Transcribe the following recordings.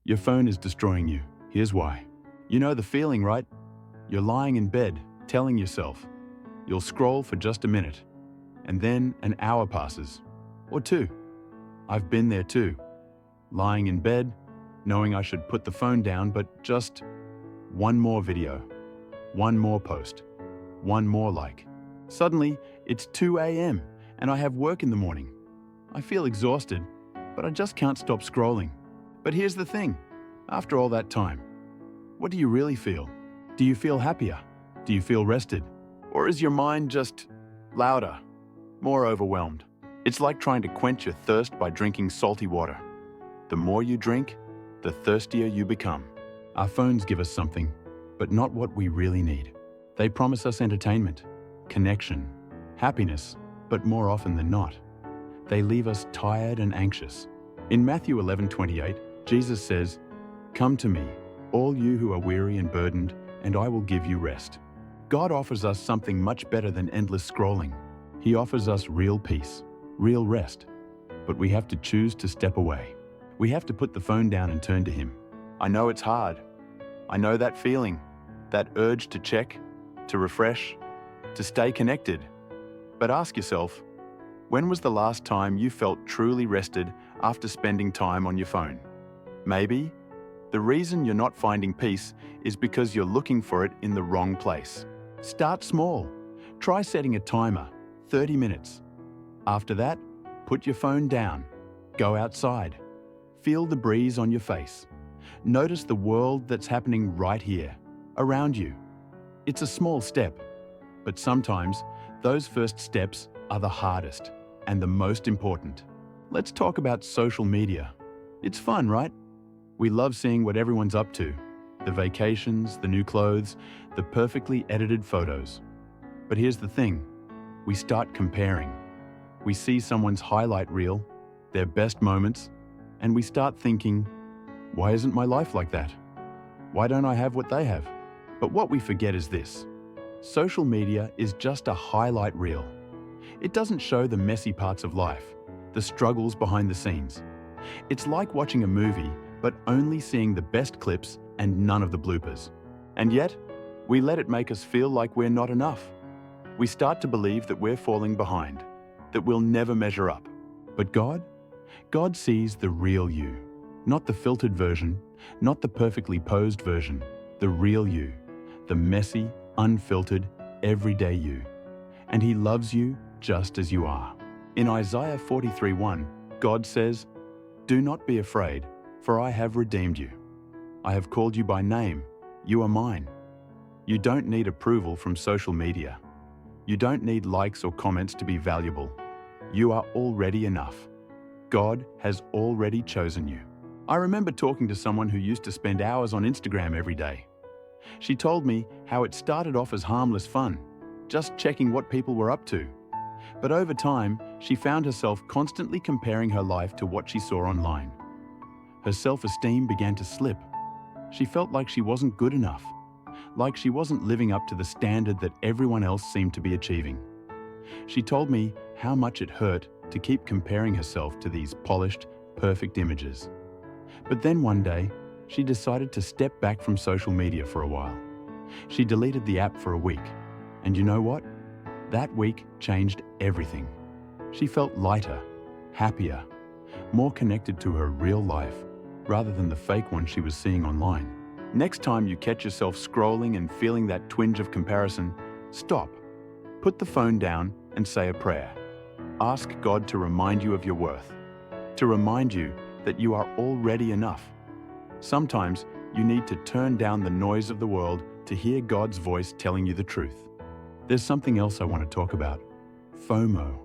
Your phone is destroying you. Here's why. You know the feeling, right? You're lying in bed, telling yourself, you'll scroll for just a minute, and then an hour passes, or two. I've been there too. Lying in bed, knowing I should put the phone down, but just one more video, one more post, one more like. Suddenly, it's 2 a.m. and I have work in the morning. I feel exhausted, but I just can't stop scrolling. But here's the thing, after all that time, what do you really feel? Do you feel happier? Do you feel rested? Or is your mind just louder, more overwhelmed? It's like trying to quench your thirst by drinking salty water. The more you drink, the thirstier you become. Our phones give us something, but not what we really need. They promise us entertainment, connection, happiness, but more often than not, they leave us tired and anxious. In Matthew 11:28, Jesus says, "Come to me, all you who are weary and burdened, and I will give you rest." God offers us something much better than endless scrolling. He offers us real peace, real rest, but we have to choose to step away. We have to put the phone down and turn to Him. I know it's hard. I know that feeling, that urge to check, to refresh, to stay connected. But ask yourself, when was the last time you felt truly rested after spending time on your phone? Maybe the reason you're not finding peace is because you're looking for it in the wrong place. Start small. Try setting a timer, 30 minutes. After that, put your phone down. Go outside. Feel the breeze on your face. Notice the world that's happening right here, around you. It's a small step, but sometimes those first steps are the hardest and the most important. Let's talk about social media. It's fun, right? We love seeing what everyone's up to, the vacations, the new clothes, the perfectly edited photos. But here's the thing, we start comparing. We see someone's highlight reel, their best moments, and we start thinking, why isn't my life like that? Why don't I have what they have? But what we forget is this. Social media is just a highlight reel. It doesn't show the messy parts of life, the struggles behind the scenes. It's like watching a movie, but only seeing the best clips and none of the bloopers. And yet, we let it make us feel like we're not enough. We start to believe that we're falling behind, that we'll never measure up. But God sees the real you, not the filtered version, not the perfectly posed version, the real you, the messy, unfiltered, everyday you. And He loves you just as you are. In Isaiah 43:1, God says, "Do not be afraid, for I have redeemed you. I have called you by name. You are mine." You don't need approval from social media. You don't need likes or comments to be valuable. You are already enough. God has already chosen you. I remember talking to someone who used to spend hours on Instagram every day. She told me how it started off as harmless fun, just checking what people were up to. But over time, she found herself constantly comparing her life to what she saw online. Her self-esteem began to slip. She felt like she wasn't good enough, like she wasn't living up to the standard that everyone else seemed to be achieving. She told me how much it hurt to keep comparing herself to these polished, perfect images. But then one day, she decided to step back from social media for a while. She deleted the app for a week. And you know what? That week changed everything. She felt lighter, happier, more connected to her real life, rather than the fake one she was seeing online. Next time you catch yourself scrolling and feeling that twinge of comparison, stop. Put the phone down and say a prayer. Ask God to remind you of your worth, to remind you that you are already enough. Sometimes you need to turn down the noise of the world to hear God's voice telling you the truth. There's something else I want to talk about. FOMO,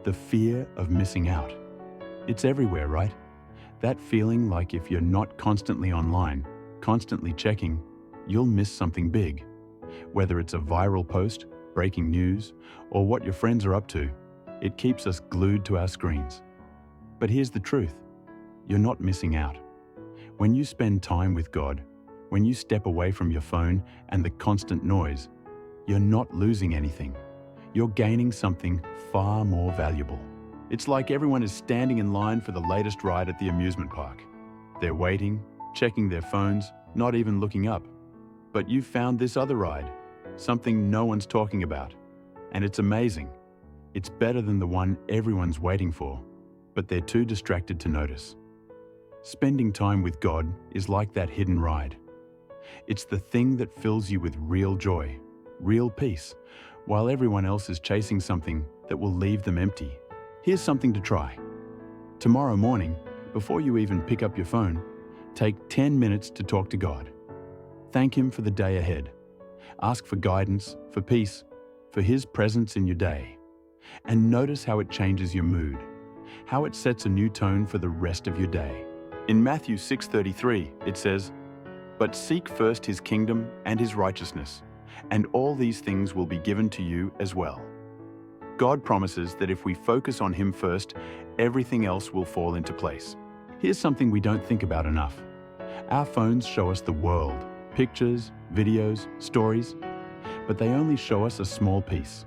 the fear of missing out. It's everywhere, right? That feeling like if you're not constantly online, constantly checking, you'll miss something big. Whether it's a viral post, breaking news, or what your friends are up to, it keeps us glued to our screens. But here's the truth. You're not missing out. When you spend time with God, when you step away from your phone and the constant noise, you're not losing anything. You're gaining something far more valuable. It's like everyone is standing in line for the latest ride at the amusement park. They're waiting, checking their phones, not even looking up. But you've found this other ride, something no one's talking about. And it's amazing. It's better than the one everyone's waiting for, but they're too distracted to notice. Spending time with God is like that hidden ride. It's the thing that fills you with real joy, real peace, while everyone else is chasing something that will leave them empty. Here's something to try. Tomorrow morning, before you even pick up your phone, take 10 minutes to talk to God. Thank Him for the day ahead. Ask for guidance, for peace, for His presence in your day. And notice how it changes your mood, how it sets a new tone for the rest of your day. In Matthew 6:33, it says, "But seek first His kingdom and His righteousness, and all these things will be given to you as well." God promises that if we focus on Him first, everything else will fall into place. Here's something we don't think about enough. Our phones show us the world, pictures, videos, stories, but they only show us a small piece.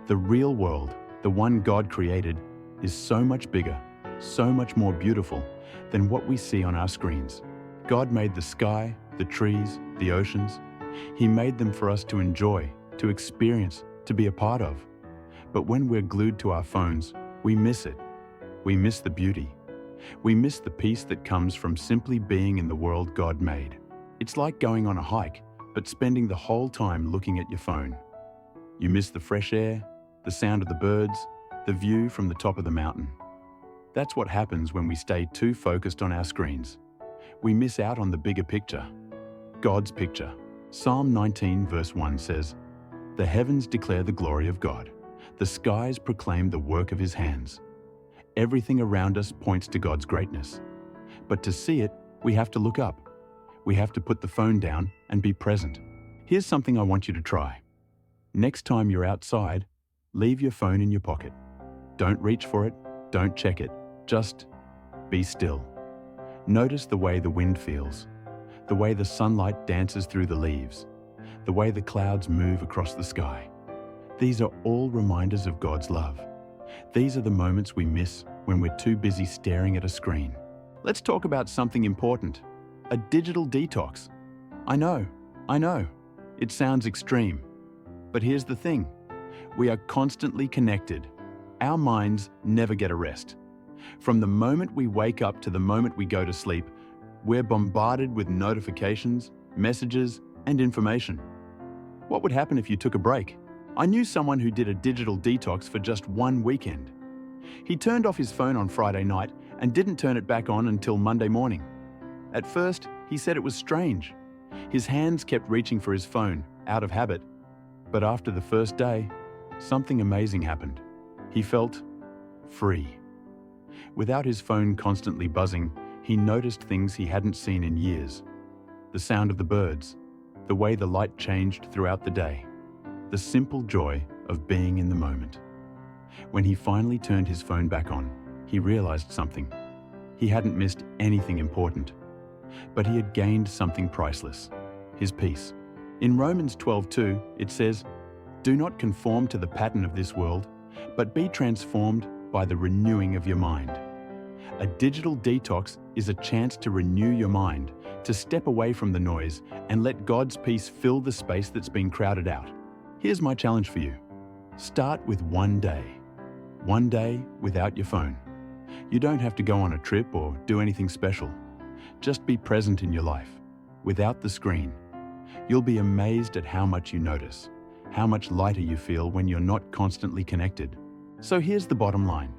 The real world, the one God created, is so much bigger, so much more beautiful than what we see on our screens. God made the sky, the trees, the oceans. He made them for us to enjoy, to experience, to be a part of. But when we're glued to our phones, we miss it. We miss the beauty. We miss the peace that comes from simply being in the world God made. It's like going on a hike, but spending the whole time looking at your phone. You miss the fresh air, the sound of the birds, the view from the top of the mountain. That's what happens when we stay too focused on our screens. We miss out on the bigger picture, God's picture. Psalm 19 verse 1 says, "The heavens declare the glory of God. The skies proclaim the work of His hands." Everything around us points to God's greatness. But to see it, we have to look up. We have to put the phone down and be present. Here's something I want you to try. Next time you're outside, leave your phone in your pocket. Don't reach for it, don't check it. Just be still. Notice the way the wind feels, the way the sunlight dances through the leaves, the way the clouds move across the sky. These are all reminders of God's love. These are the moments we miss when we're too busy staring at a screen. Let's talk about something important, a digital detox. I know, it sounds extreme. But here's the thing, we are constantly connected. Our minds never get a rest. From the moment we wake up to the moment we go to sleep, we're bombarded with notifications, messages, and information. What would happen if you took a break? I knew someone who did a digital detox for just one weekend. He turned off his phone on Friday night and didn't turn it back on until Monday morning. At first, he said it was strange. His hands kept reaching for his phone, out of habit. But after the first day, something amazing happened. He felt free. Without his phone constantly buzzing, he noticed things he hadn't seen in years. The sound of the birds, the way the light changed throughout the day, the simple joy of being in the moment. When he finally turned his phone back on, he realized something. He hadn't missed anything important, but he had gained something priceless, his peace. In Romans 12:2, it says, "Do not conform to the pattern of this world, but be transformed by the renewing of your mind." A digital detox is a chance to renew your mind, to step away from the noise and let God's peace fill the space that's been crowded out. Here's my challenge for you. Start with one day. One day without your phone. You don't have to go on a trip or do anything special. Just be present in your life, without the screen. You'll be amazed at how much you notice, how much lighter you feel when you're not constantly connected. So here's the bottom line.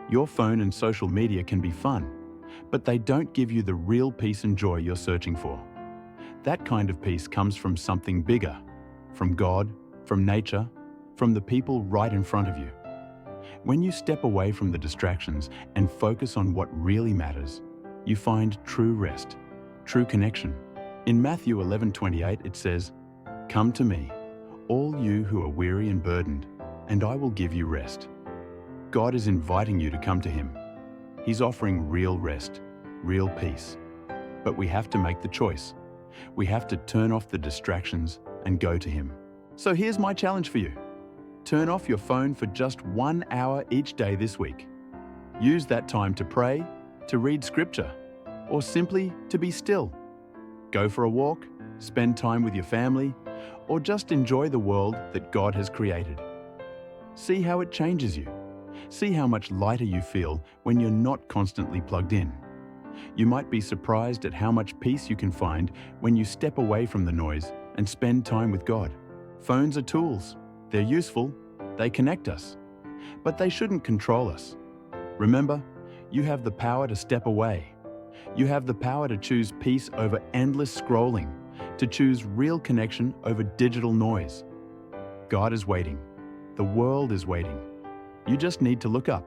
Your phone and social media can be fun, but they don't give you the real peace and joy you're searching for. That kind of peace comes from something bigger, from God, from nature, from the people right in front of you. When you step away from the distractions and focus on what really matters, you find true rest, true connection. In Matthew 11:28 it says, "Come to me, all you who are weary and burdened, and I will give you rest." God is inviting you to come to Him. He's offering real rest, real peace. But we have to make the choice. We have to turn off the distractions and go to Him. So here's my challenge for you. Turn off your phone for just 1 hour each day this week. Use that time to pray, to read scripture, or simply to be still. Go for a walk, spend time with your family, or just enjoy the world that God has created. See how it changes you. See how much lighter you feel when you're not constantly plugged in. You might be surprised at how much peace you can find when you step away from the noise and spend time with God. Phones are tools. They're useful. They connect us. But they shouldn't control us. Remember, you have the power to step away. You have the power to choose peace over endless scrolling, to choose real connection over digital noise. God is waiting. The world is waiting. You just need to look up.